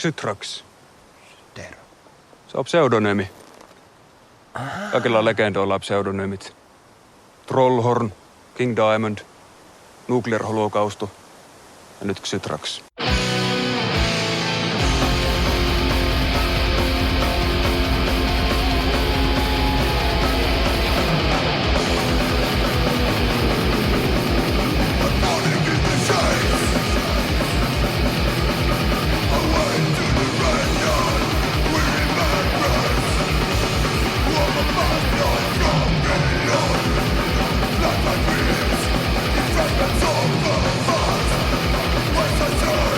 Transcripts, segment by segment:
Xytrax. Tero. Se on pseudonyymi. Kaikilla legendoilla on pseudonyymit. Trollhorn, King Diamond, Nuclear Holokausto ja nyt Xytrax. Fragments of the past, where's the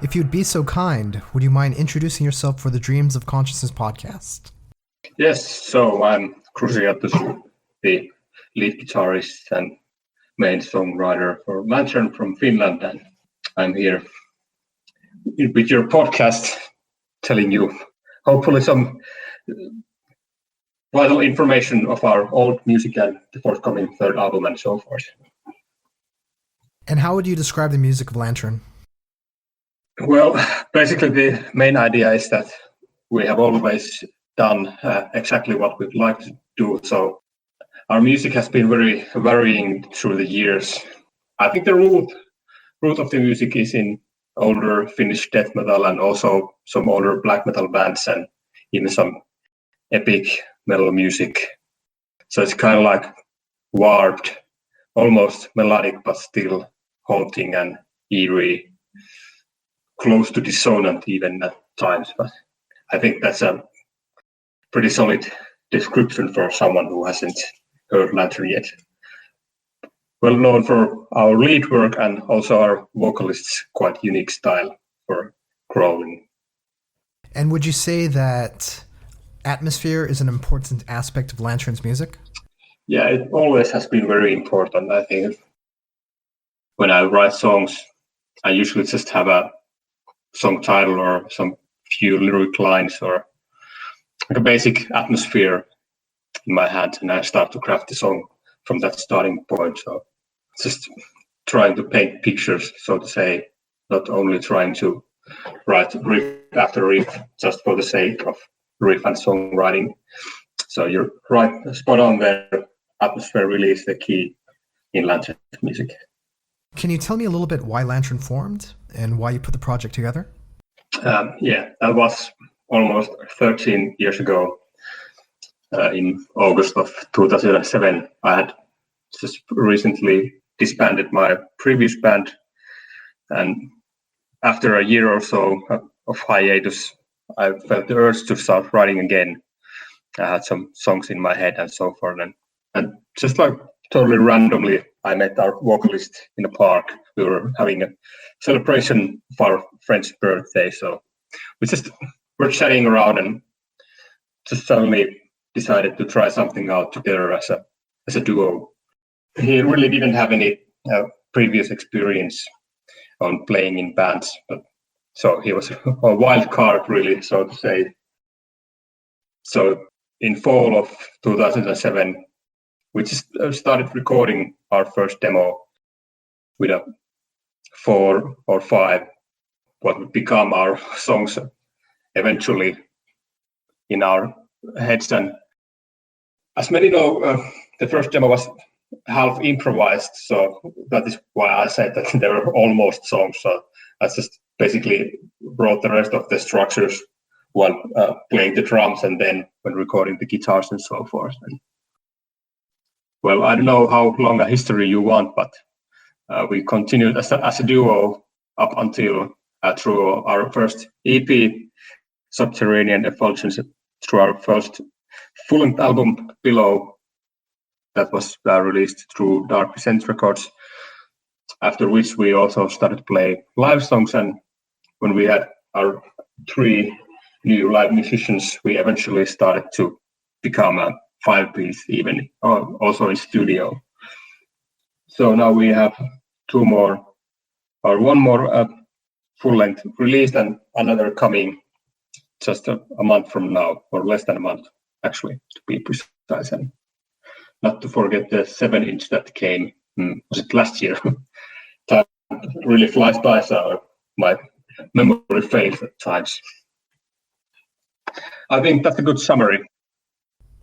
If you'd be so kind, would you mind introducing yourself for the Dreams of Consciousness podcast? Yes, so I'm Cruciatus, the lead guitarist and main songwriter for Lantern from Finland, and I'm here with your podcast telling you hopefully some vital information of our old music and the forthcoming third album and so forth. And how would you describe the music of Lantern? Well, basically the main idea is that we have always done exactly what we'd like to do. So our music has been very varying through the years. I think the root of the music is in older Finnish death metal and also some older black metal bands and even some epic metal music. So it's kind of like warped, almost melodic, but still haunting and eerie, close to dissonant even at times. But I think that's a pretty solid description for someone who hasn't heard Lantern yet. Well known for our lead work and also our vocalist's quite unique style for growling. And would you say that atmosphere is an important aspect of Lantern's music? Yeah, it always has been very important. I think when I write songs, I usually just have a song title or some few lyric lines or like a basic atmosphere in my head, and I start to craft the song from that starting point. So just trying to paint pictures, so to say, not only trying to write riff after riff just for the sake of riff and songwriting. So you're right, spot on there. Atmosphere really is the key in Lantern music. Can you tell me a little bit why Lantern formed and why you put the project together? Yeah, that was almost 13 years ago. In August of 2007, I had just recently disbanded my previous band, and after a year or so of hiatus, I felt the urge to start writing again. I had some songs in my head and so forth, and just like totally randomly, I met our vocalist in a park. We were having a celebration of our friend's birthday, so we just were chatting around and just suddenly decided to try something out together as a duo. He really didn't have any previous experience on playing in bands, but so he was a wild card, really, so to say. So in fall of 2007, we just started recording our first demo with a 4 or 5, what would become our songs eventually in our heads. And as many know, the first demo was half improvised, so that is why I said that they were almost songs. So I just basically wrote the rest of the structures while playing the drums and then when recording the guitars and so forth. And, well, I don't know how long a history you want, but we continued as a duo up until through our first EP, Subterranean Effulgence, through our first full-length album, Below, that was released through Dark Descent Records, after which we also started to play live songs. And when we had our 3 new live musicians, we eventually started to become a 5-piece even, also in studio. So now we have 2 more, or 1 more full-length released and another coming just a month from now, or less than a month, actually, to be precise. And not to forget the 7-inch that came, was it last year? Time really flies by, so my memory fails at times. I think that's a good summary.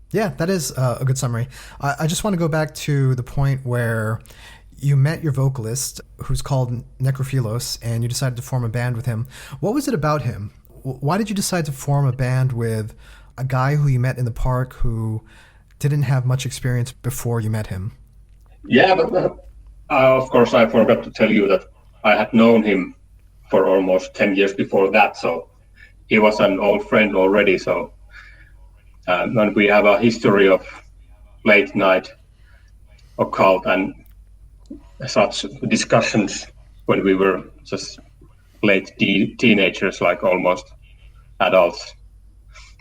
Yeah, that is a good summary. I just want to go back to the point where you met your vocalist, who's called Necrophilos, and you decided to form a band with him. What was it about him? Why did you decide to form a band with a guy who you met in the park who didn't have much experience before you met him? Yeah, but of course I forgot to tell you that I had known him for almost 10 years before that, so he was an old friend already. So and we have a history of late night occult and such discussions when we were just late teenagers, like almost adults.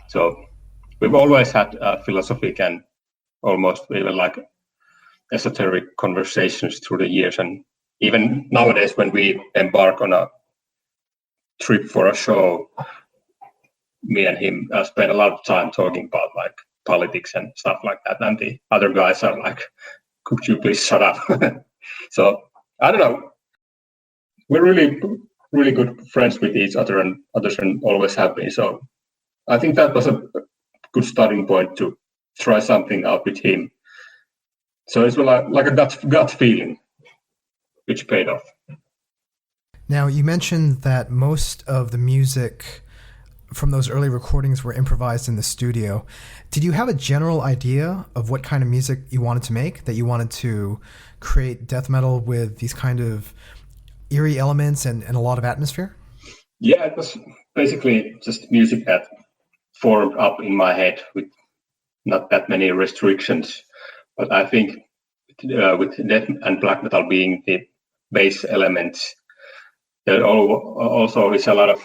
So we've always had philosophic and almost even like esoteric conversations through the years. And even nowadays, when we embark on a trip for a show, me and him spend a lot of time talking about like politics and stuff like that. And the other guys are like, could you please shut up? So I don't know. We're really good friends with each other and others, and always have been. So I think that was a good starting point to try something out with him. So it's like a gut feeling, which paid off. Now, you mentioned that most of the music from those early recordings were improvised in the studio. Did you have a general idea of what kind of music you wanted to make, that you wanted to create death metal with these kind of eerie elements and a lot of atmosphere? Yeah, it was basically just music that formed up in my head with not that many restrictions. But I think with death and black metal being the base elements, there also is a lot of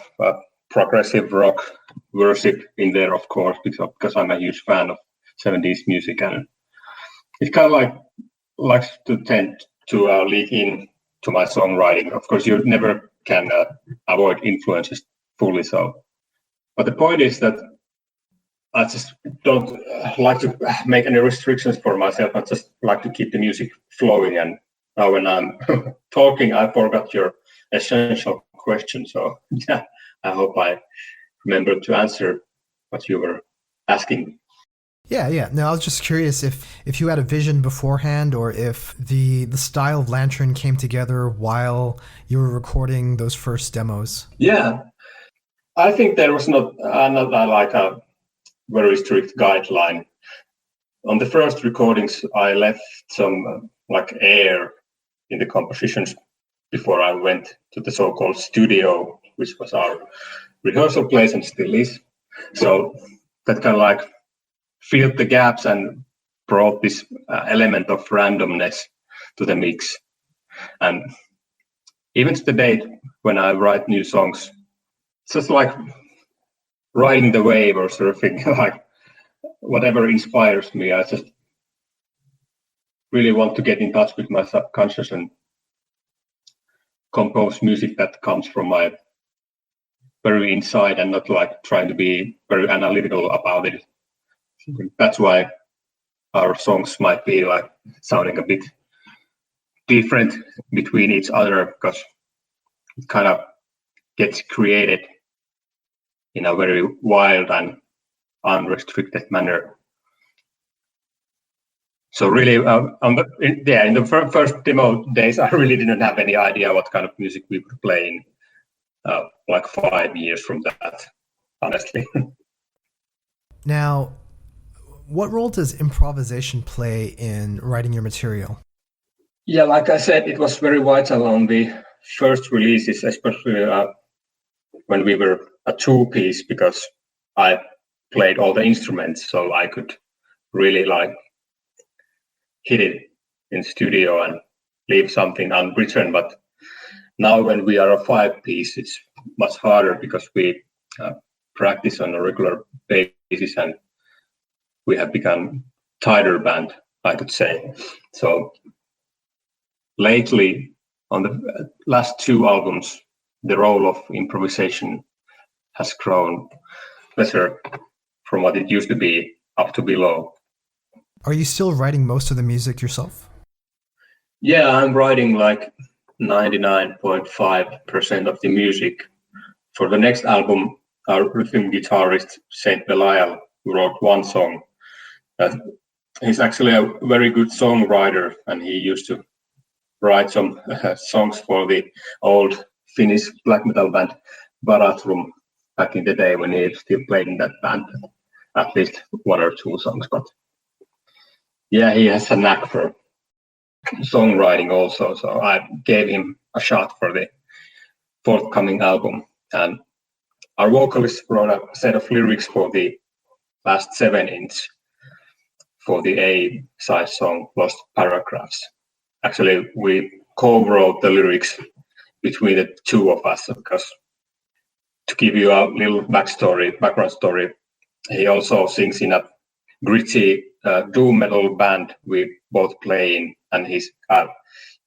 progressive rock worship in there, of course, because I'm a huge fan of 70s music, and it kind of like likes to tend to leak in to my songwriting. Of course, you never can avoid influences fully. So, but the point is that I just don't like to make any restrictions for myself. I just like to keep the music flowing. And now when I'm talking, I forgot your essential question. So yeah, I hope I remember to answer what you were asking. Yeah. No, I was just curious if you had a vision beforehand, or if the style of Lantern came together while you were recording those first demos. Yeah, I think there was not like a very strict guideline. On the first recordings, I left some like air in the compositions before I went to the so-called studio, which was our rehearsal place and still is. So that kind of like filled the gaps and brought this element of randomness to the mix. And even to the date, when I write new songs, it's just like riding the wave or surfing, like whatever inspires me. I just really want to get in touch with my subconscious and compose music that comes from my very inside, and not like trying to be very analytical about it. That's why our songs might be like sounding a bit different between each other, because it kind of gets created in a very wild and unrestricted manner. So really, in the first demo days, I really didn't have any idea what kind of music we were playing. Like 5 years from that, honestly. Now, what role does improvisation play in writing your material? Yeah, like I said, it was very vital on the first releases, especially when we were a two-piece, because I played all the instruments, so I could really like hit it in studio and leave something unwritten. But now when we are a five-piece, it's much harder because we practice on a regular basis, and we have become tighter band, I could say. So lately, on the last two albums, the role of improvisation has grown better from what it used to be up to below. Are you still writing most of the music yourself? Yeah, I'm writing like 99.5% of the music. For the next album, our riffing guitarist, Saint Belial, wrote one song. He's actually a very good songwriter, and he used to write some songs for the old Finnish black metal band Baratrum back in the day when he still played in that band, at least one or two songs. But yeah, he has a knack for songwriting also, so I gave him a shot for the forthcoming album. And our vocalist wrote a set of lyrics for the last 7-inch for the A-side song Lost Paragraphs. Actually, we co-wrote the lyrics between the two of us, because to give you a little background story, he also sings in a gritty doom metal band we both play in, and he's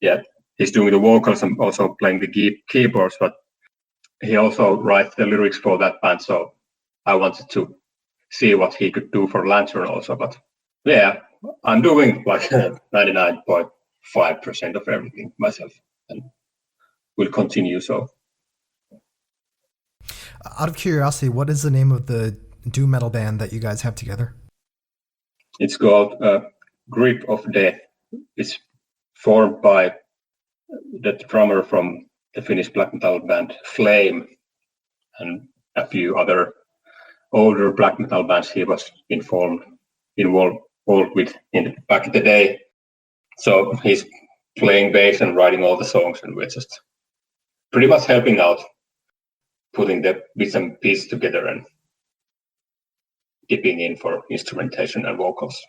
doing the vocals and also playing the keyboards, but he also writes the lyrics for that band, so I wanted to see what he could do for Lantern also. But yeah, I'm doing like 99.5% of everything myself, and will continue so. Out of curiosity, what is the name of the doom metal band that you guys have together? It's called Grip of Death. It's formed by the drummer from the Finnish black metal band Flame and a few other older black metal bands he was involved with back in the day. So he's playing bass and writing all the songs, and we're just pretty much helping out, putting the bits and pieces together and dipping in for instrumentation and vocals.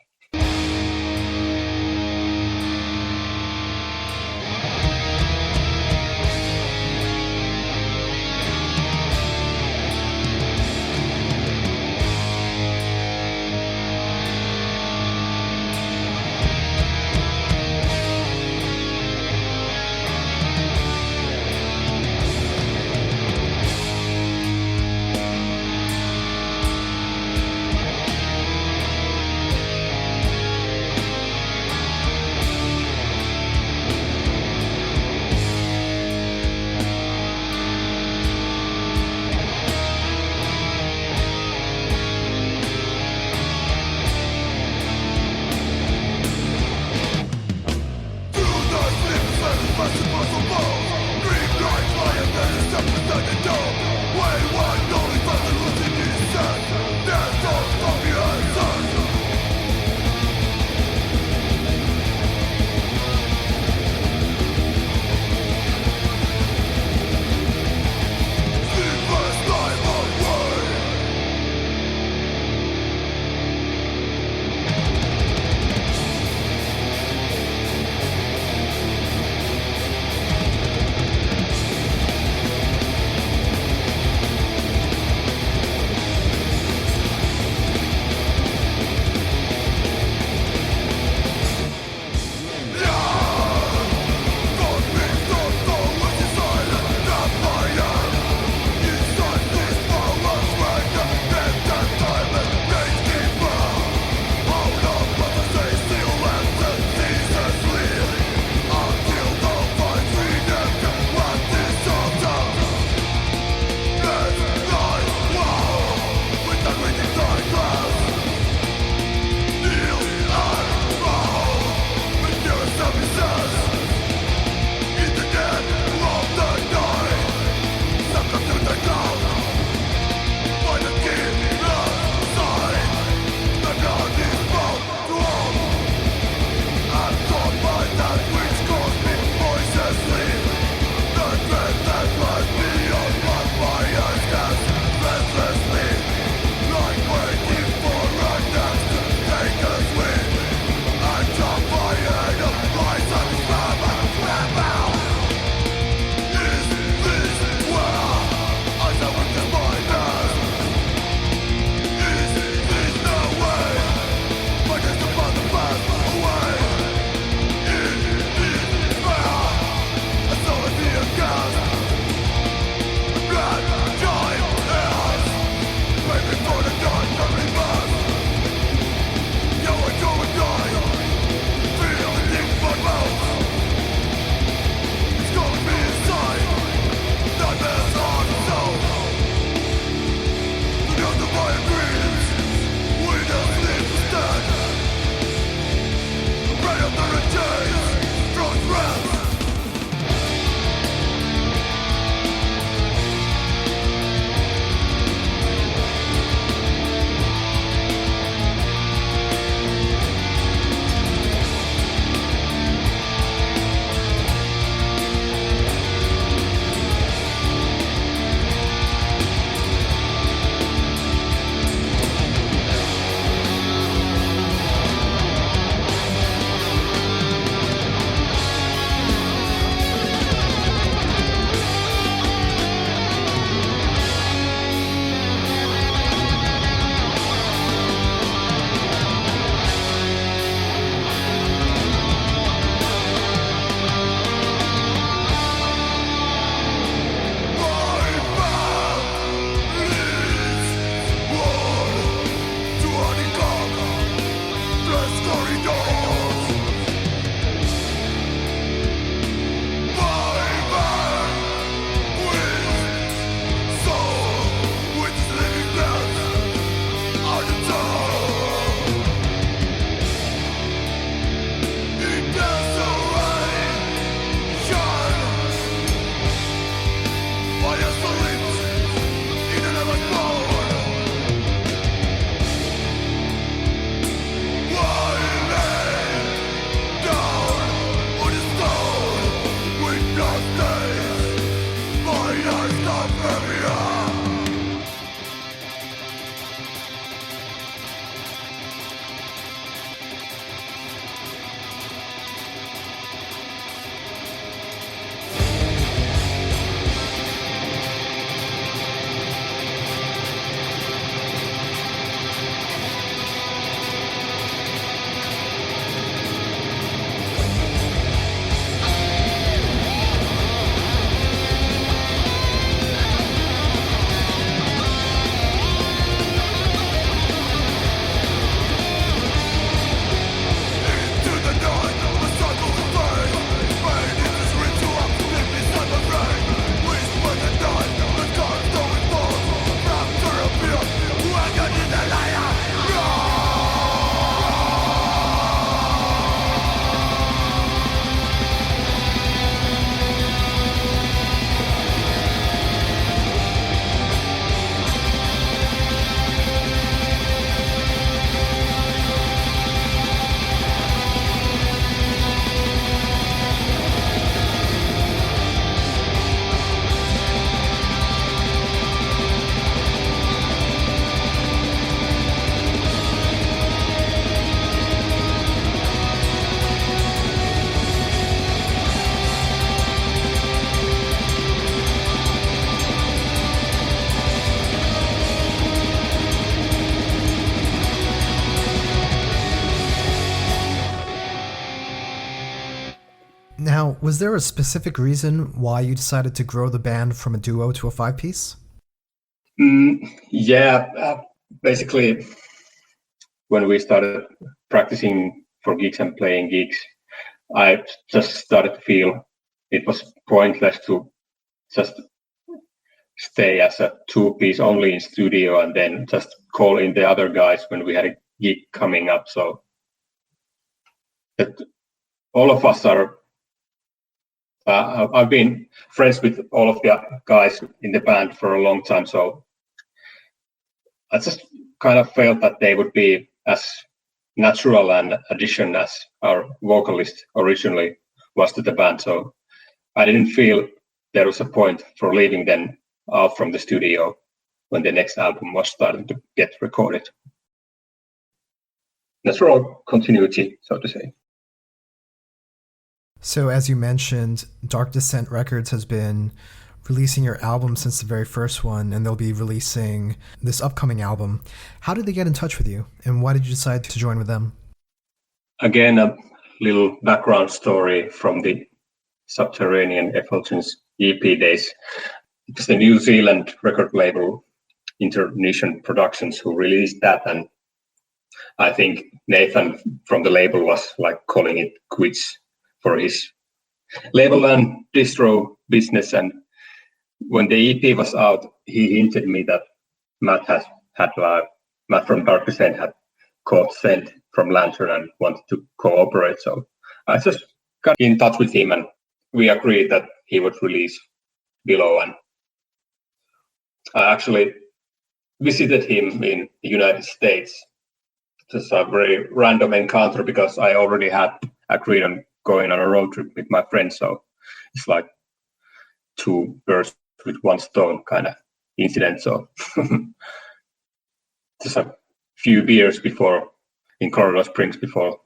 Now, was there a specific reason why you decided to grow the band from a duo to a five-piece? Yeah, basically, when we started practicing for gigs and playing gigs, I just started to feel it was pointless to just stay as a two-piece only in studio and then just call in the other guys when we had a gig coming up. So that all of us are. I've been friends with all of the guys in the band for a long time, so I just kind of felt that they would be as natural an addition as our vocalist originally was to the band. So I didn't feel there was a point for leaving them out from the studio when the next album was starting to get recorded. Natural continuity, so to say. So, as you mentioned, Dark Descent Records has been releasing your album since the very first one, and they'll be releasing this upcoming album. How did they get in touch with you, and why did you decide to join with them? Again, a little background story from the Subterranean Effulgence EP days. It was the New Zealand record label Internation Productions who released that, and I think Nathan from the label was like calling it quits for his label and distro business. And when the EP was out, he hinted me that Matt from Dark Descent had caught scent from Lantern and wanted to cooperate. So I just got in touch with him and we agreed that he would release Below. And I actually visited him in the United States. Just a very random encounter because I already had agreed on going on a road trip with my friends. So it's like two birds with one stone kind of incident. So just a few beers before in Colorado Springs before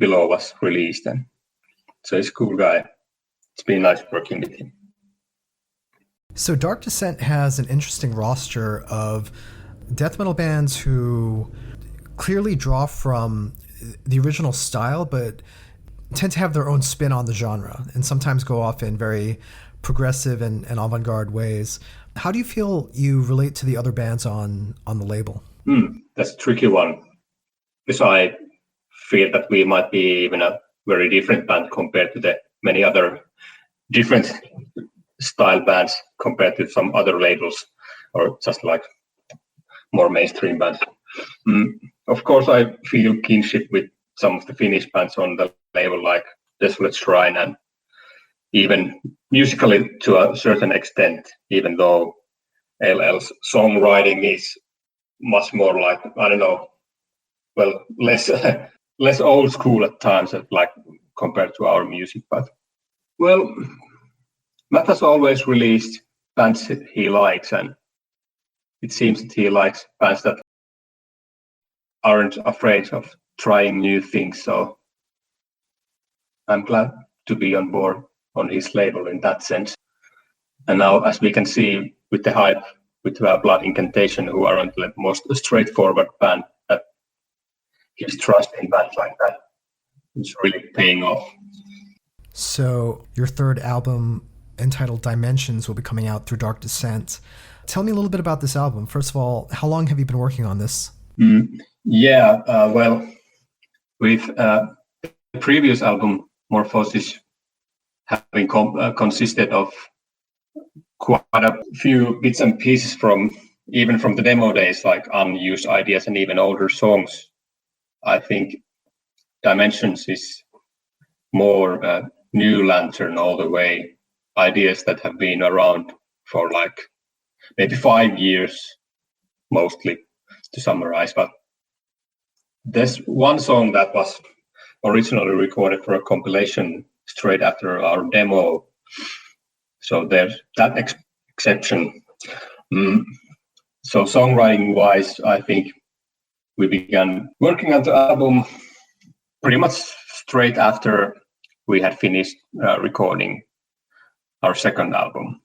Below was released. And so he's a cool guy. It's been nice working with him. So Dark Descent has an interesting roster of death metal bands who clearly draw from the original style, but tend to have their own spin on the genre and sometimes go off in very progressive and avant-garde ways. How do you feel you relate to the other bands on the label? That's a tricky one, because I feel that we might be even a very different band compared to the many other different style bands compared to some other labels or just like more mainstream bands. Of course, I feel kinship with some of the Finnish bands on the label, like Desolate Shrine, and even musically to a certain extent, even though LL's songwriting is much more like, I don't know, well, less old school at times, like compared to our music. But, well, Matt has always released bands that he likes, and it seems that he likes bands that aren't afraid of trying new things. So I'm glad to be on board on his label in that sense. And now, as we can see with the hype with Blood Incantation, who aren't the most straightforward band, that his trust in bands like that is really paying off. So your third album, entitled Dimensions, will be coming out through Dark Descent. Tell me a little bit about this album. First of all, how long have you been working on this? Well, with the previous album, Morphosis, having consisted of quite a few bits and pieces from the demo days, like unused ideas and even older songs, I think Dimensions is more new Lantern all the way. Ideas that have been around for like maybe 5 years, mostly, to summarize. But there's one song that was originally recorded for a compilation straight after our demo. So there's that exception. So songwriting-wise, I think we began working on the album pretty much straight after we had finished recording our second album.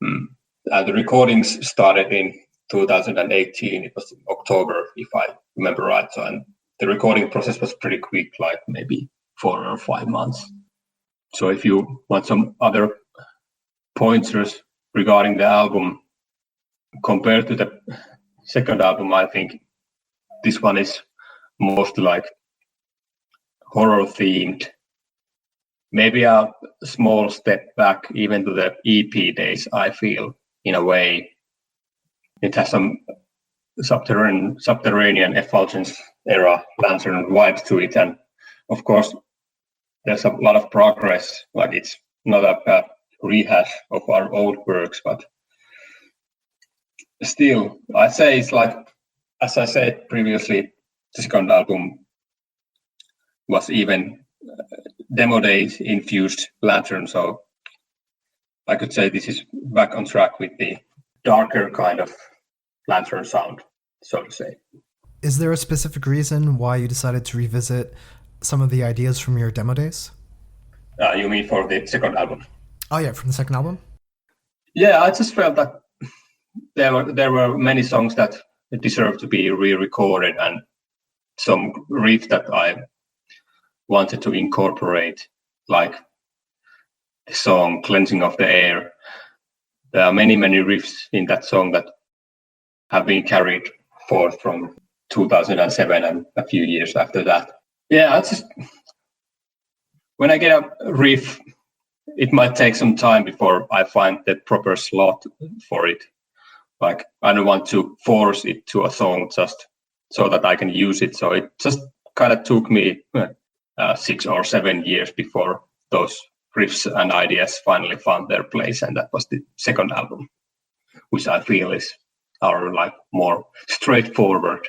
The recordings started in 2018. It was October, if I remember right. So, and the recording process was pretty quick, like maybe 4 or 5 months. So if you want some other pointers regarding the album, compared to the second album, I think this one is mostly like horror themed. Maybe a small step back even to the EP days, I feel, in a way. It has some subterranean effulgence era Lantern vibe to it, and of course there's a lot of progress. Like, it's not a rehash of our old works, but still, I'd say it's like, as I said previously, the second album was even demo days infused Lantern, so I could say this is back on track with the darker kind of Lantern sound, so to say. Is there a specific reason why you decided to revisit some of the ideas from your demo days? You mean for the second album? Oh yeah, from the second album? Yeah, I just felt that there were many songs that deserved to be re-recorded, and some riffs that I wanted to incorporate, like the song Cleansing of the Air. There are many riffs in that song that have been carried forth from 2007 and a few years after that. Yeah, when I get a riff, it might take some time before I find the proper slot for it. Like, I don't want to force it to a song just so that I can use it. So it just kind of took me 6 or 7 years before those riffs and ideas finally found their place, and that was the second album, which I feel is our like more straightforward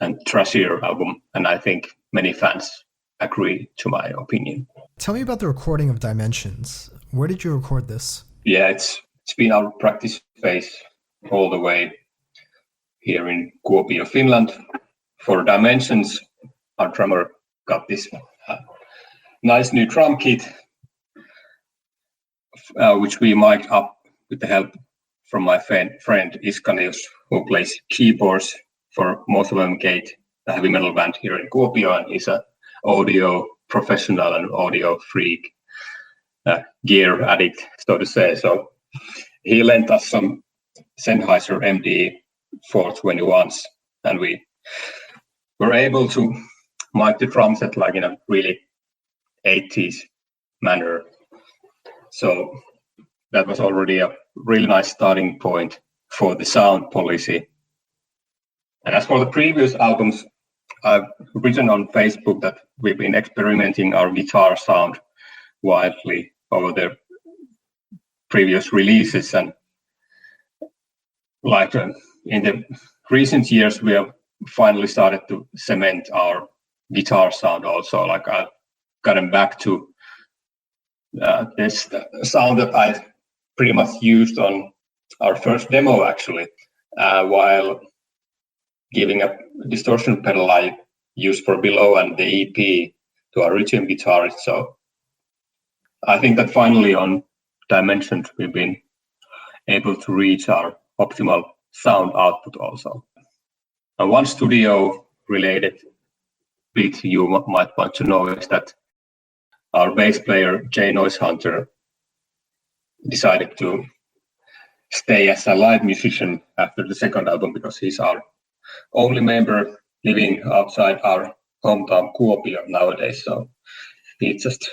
and trashier album, and I think many fans agree to my opinion. Tell me about the recording of Dimensions. Where did you record this? Yeah, it's been our practice phase all the way here in Kuopio, Finland. For Dimensions, our drummer got this nice new drum kit, which we mic'd up with the help from my friend Iskanius, who plays keyboards for Most of Them Gate, a heavy metal band here in Kuopio, and he's an audio professional and audio freak, gear addict, so to say. So he lent us some Sennheiser MD 421s, and we were able to mic the drum set like in a really 80s manner. So that was already a really nice starting point for the sound policy. And as for the previous albums, I've written on Facebook that we've been experimenting our guitar sound wildly over the previous releases, and like in the recent years we have finally started to cement our guitar sound also. Like, I've gotten back to this sound that I pretty much used on our first demo, actually, while giving a distortion pedal I used for Below and the EP to our rhythm guitarist. So I think that finally on Dimensions we've been able to reach our optimal sound output also. And one studio related bit you might want to know is that our bass player Jay Noise Hunter decided to stay as a live musician after the second album, because he's our only member living outside our hometown Kuopio nowadays. So he just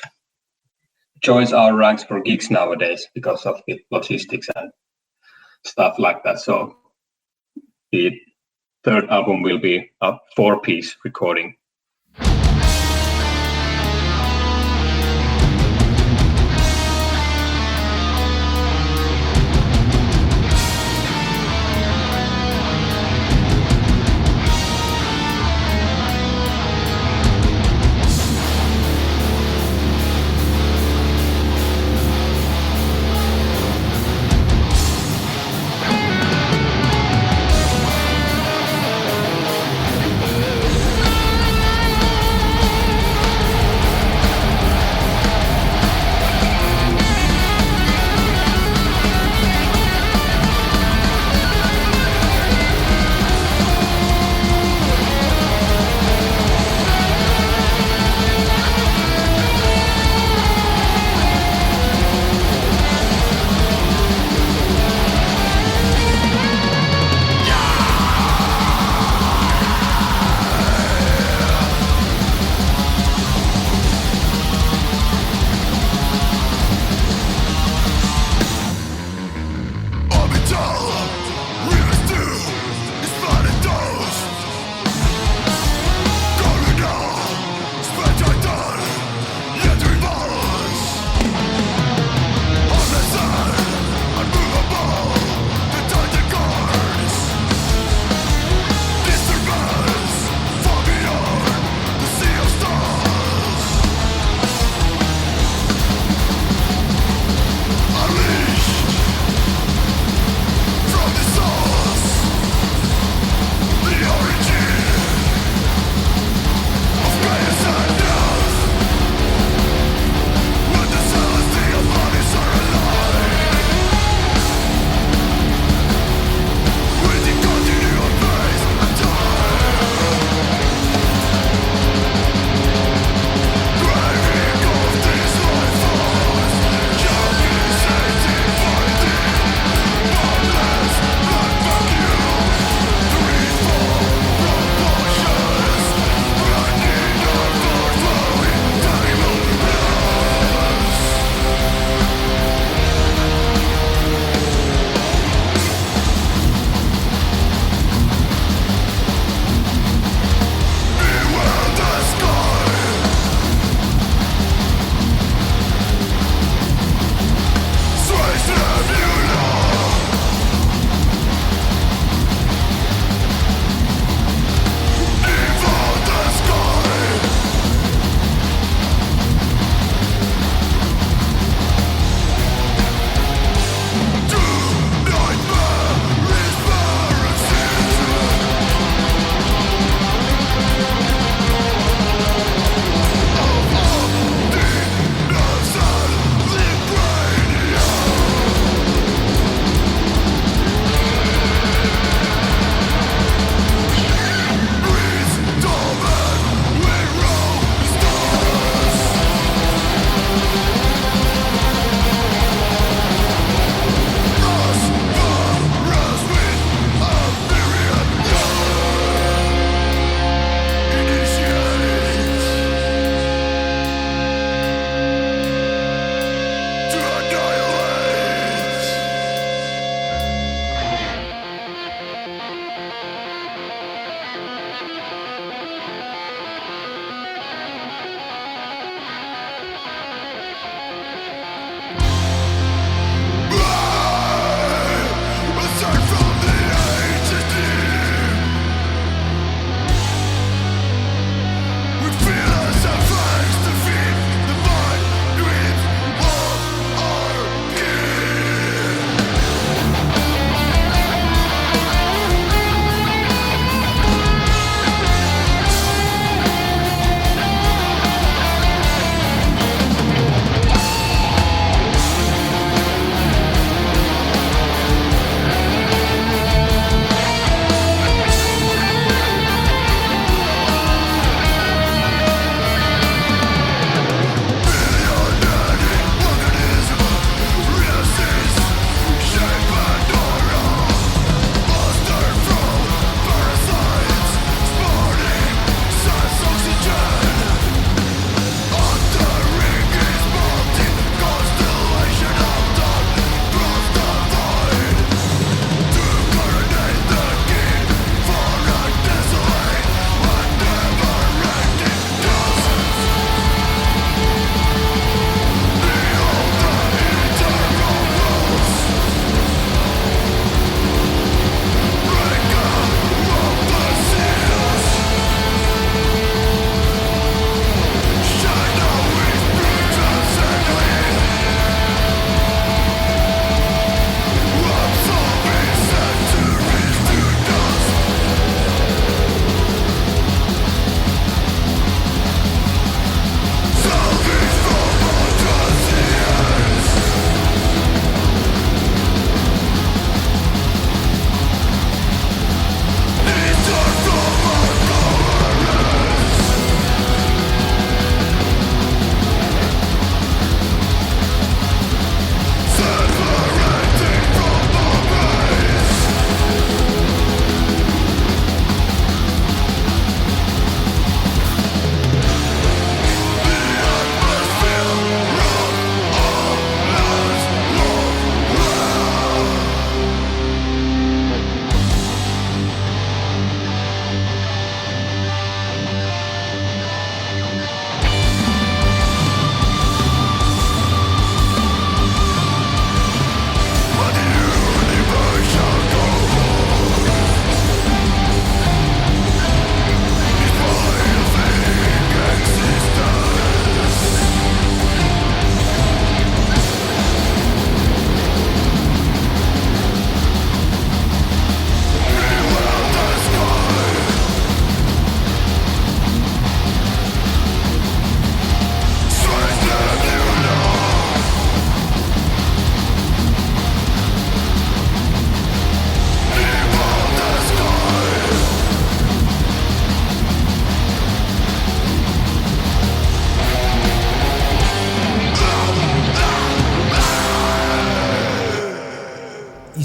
joins our ranks for gigs nowadays because of the logistics and stuff like that. So the third album will be a 4-piece recording.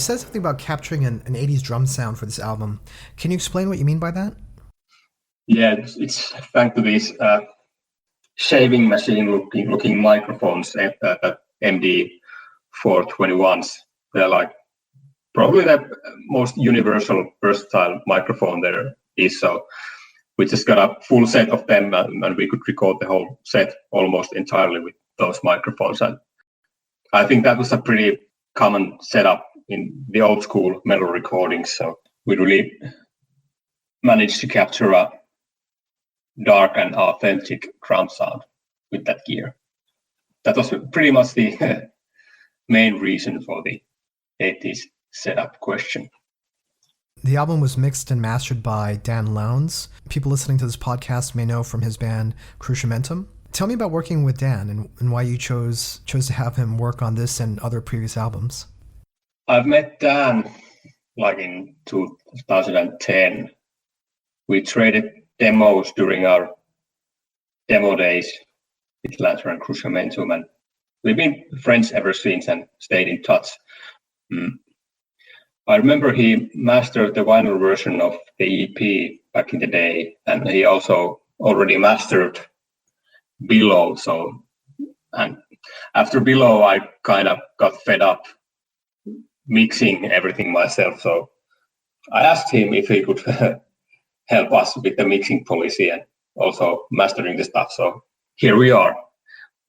said something about capturing an 80s drum sound for this album. Can you explain what you mean by that? Yeah, it's thanks to these shaving machine looking microphones that MD 421s. They're like probably the most universal, versatile microphone there is. So we just got a full set of them, and we could record the whole set almost entirely with those microphones. And I think that was a pretty common setup in the old school metal recordings. So we really managed to capture a dark and authentic drum sound with that gear. That was pretty much the main reason for the 80s setup question. The album was mixed and mastered by Dan Lowndes. People listening to this podcast may know from his band Cruciatus. Tell me about working with Dan and why you chose to have him work on this and other previous albums. I've met Dan like in 2010. We traded demos during our demo days with Lantern and Cruciatus, and we've been friends ever since and stayed in touch. I remember he mastered the vinyl version of the EP back in the day, and he also already mastered Below. So, and after Below, I kind of got fed up mixing everything myself. So I asked him if he could help us with the mixing policy and also mastering the stuff. So here we are.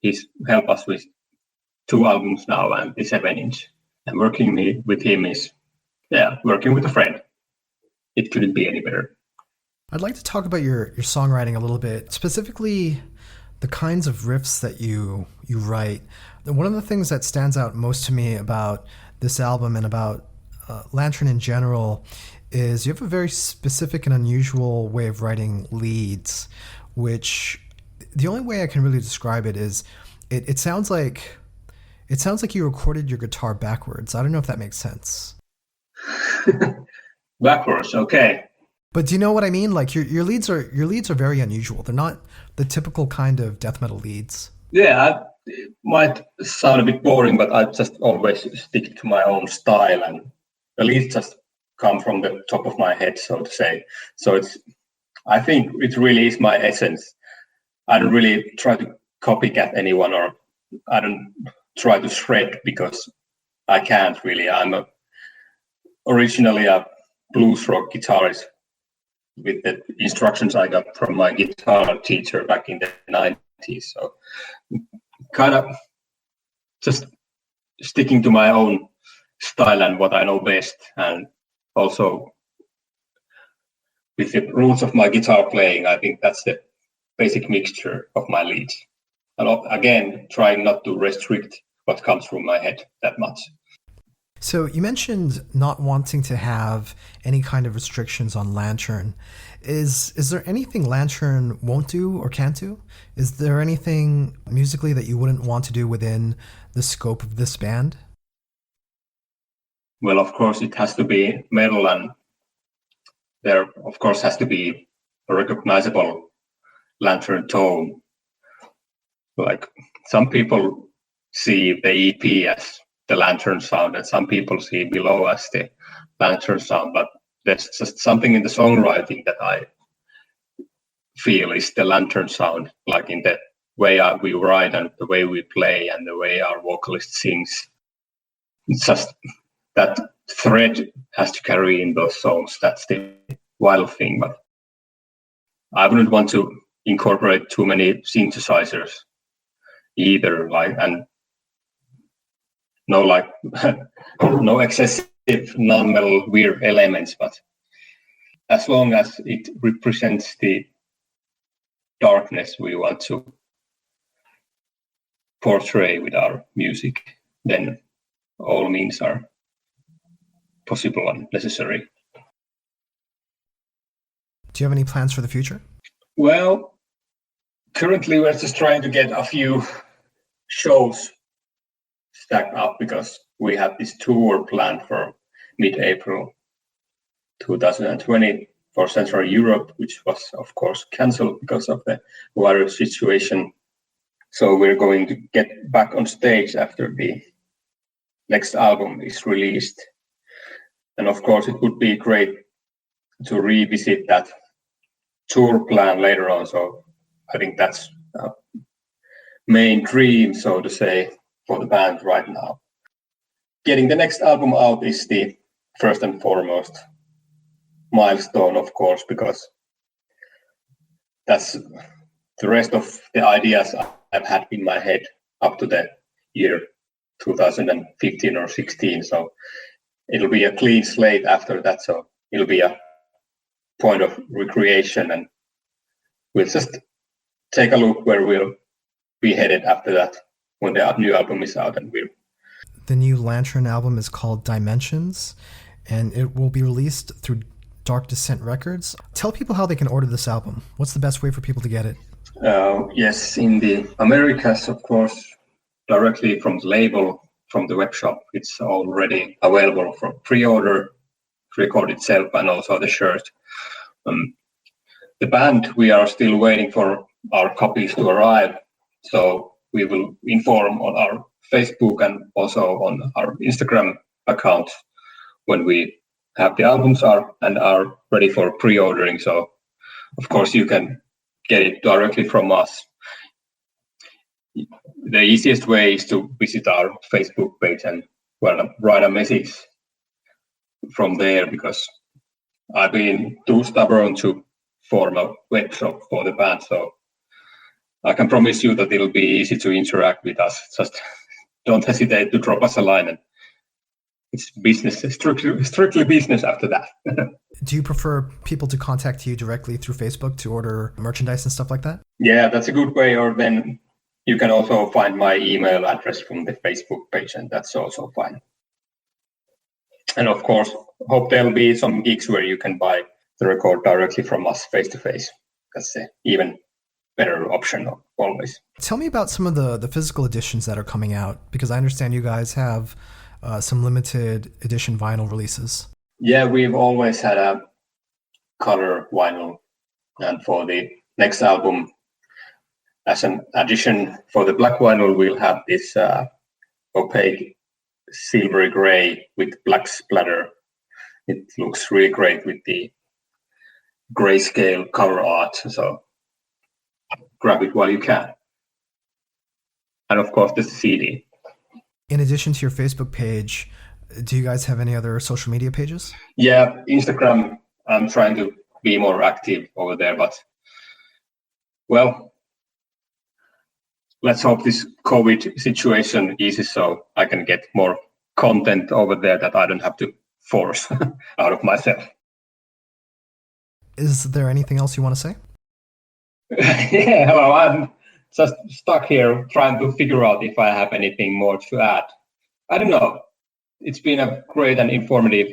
He's helped us with 2 albums now and the 7-inch. And working with him is, working with a friend. It couldn't be any better. I'd like to talk about your songwriting a little bit, specifically the kinds of riffs that you write. One of the things that stands out most to me about this album and about Lantern in general is you have a very specific and unusual way of writing leads, which the only way I can really describe it is it sounds like you recorded your guitar backwards. I don't know if that makes sense. Backwards, okay. But do you know what I mean? Like your leads are very unusual. They're not the typical kind of death metal leads. Yeah, it might sound a bit boring, but I just always stick to my own style, and the leads just come from the top of my head, so to say. So I think it really is my essence. I don't really try to copycat anyone, or I don't try to shred because I can't really. I'm originally a blues rock guitarist with the instructions I got from my guitar teacher back in the 90s. So kind of just sticking to my own style and what I know best, and also with the roots of my guitar playing, I think that's the basic mixture of my leads. And again, trying not to restrict what comes from my head that much. So you mentioned not wanting to have any kind of restrictions on Lantern. Is there anything Lantern won't do or can't do? Is there anything musically that you wouldn't want to do within the scope of this band? Well, of course, it has to be metal, and there, of course, has to be a recognizable Lantern tone. Like some people see the EP as the Lantern sound, and some people see Below as the Lantern sound, but there's just something in the songwriting that I feel is the Lantern sound, like in the way we write and the way we play and the way our vocalist sings. It's just that thread has to carry in those songs. That's the wild thing, but I wouldn't want to incorporate too many synthesizers either, and no excessive non-metal weird elements, but as long as it represents the darkness we want to portray with our music, then all means are possible and necessary. Do you have any plans for the future? Well, currently we're just trying to get a few shows stacked up because we have this tour planned for mid-April 2020 for Central Europe, which was of course cancelled because of the virus situation. So we're going to get back on stage after the next album is released. And of course, it would be great to revisit that tour plan later on. So I think that's a main dream, so to say, for the band right now. Getting the next album out is the first and foremost milestone, of course, because that's the rest of the ideas I've had in my head up to the year 2015 or 16. So it'll be a clean slate after that. So it'll be a point of recreation, and we'll just take a look where we'll be headed after that when the new album is out. And The new Lantern album is called Dimensions, and it will be released through Dark Descent Records. Tell people how they can order this album. What's the best way for people to get it? Yes, in the Americas, of course, directly from the label, from the web shop. It's already available for pre-order, record itself, and also the shirt. The band, we are still waiting for our copies to arrive, so we will inform on our Facebook and also on our Instagram account when we have the albums are ready for pre-ordering. So of course you can get it directly from us. The easiest way is to visit our Facebook page and write a message from there, because I've been too stubborn to form a web shop for the band. So I can promise you that it'll be easy to interact with us. Just don't hesitate to drop us a line, and it's business, strictly business after that. Do you prefer people to contact you directly through Facebook to order merchandise and stuff like that? Yeah, that's a good way. Or then you can also find my email address from the Facebook page, and that's also fine. And of course, hope there'll be some gigs where you can buy the record directly from us face to face. That's an even better option always. Tell me about some of the physical editions that are coming out, because I understand you guys have some limited edition vinyl releases. Yeah, we've always had a color vinyl, and for the next album, as an addition for the black vinyl, we'll have this opaque silvery gray with black splatter. It looks really great with the grayscale cover art, so grab it while you can. And of course, the CD. In addition to your Facebook page, do you guys have any other social media pages? Yeah, Instagram, I'm trying to be more active over there, but well, let's hope this COVID situation eases so I can get more content over there that I don't have to force out of myself. Is there anything else you want to say? Yeah, hello, I'm just stuck here trying to figure out if I have anything more to add. I don't know. It's been a great and informative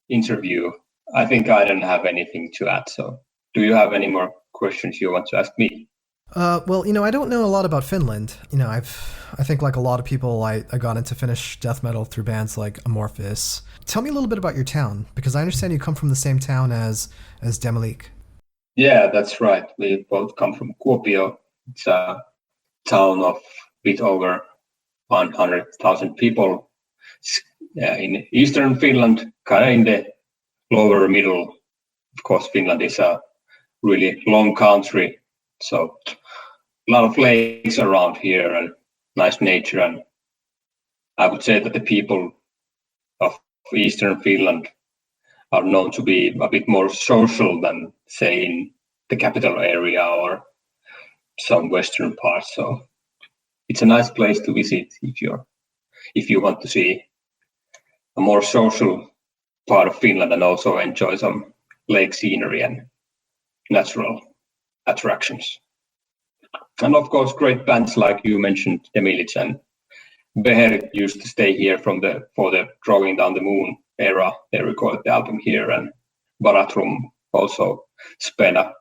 interview. I think I don't have anything to add. So do you have any more questions you want to ask me? Well, I don't know a lot about Finland. I think like a lot of people, I got into Finnish death metal through bands like Amorphis. Tell me a little bit about your town, because I understand you come from the same town as Demelik. Yeah, that's right. We both come from Kuopio. It's a town of a bit over 100,000 people in eastern Finland, kind of in the lower middle. Of course, Finland is a really long country, so a lot of lakes around here and nice nature. And I would say that the people of eastern Finland are known to be a bit more social than, say, in the capital area or some western parts. So it's a nice place to visit if you want to see a more social part of Finland and also enjoy some lake scenery and natural attractions. And of course, great bands like you mentioned, Demilic and Beher used to stay here for the Drawing Down the Moon era. They recorded the album here, and Baratrum also spent a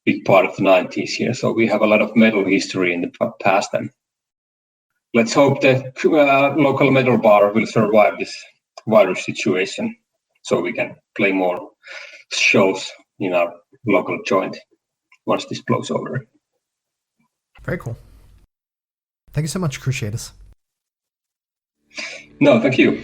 big part of the 90s here. So we have a lot of metal history in the past, and let's hope the local metal bar will survive this virus situation so we can play more shows in our local joint once this blows over. Very cool. Thank you so much, Cruciatus. No, thank you.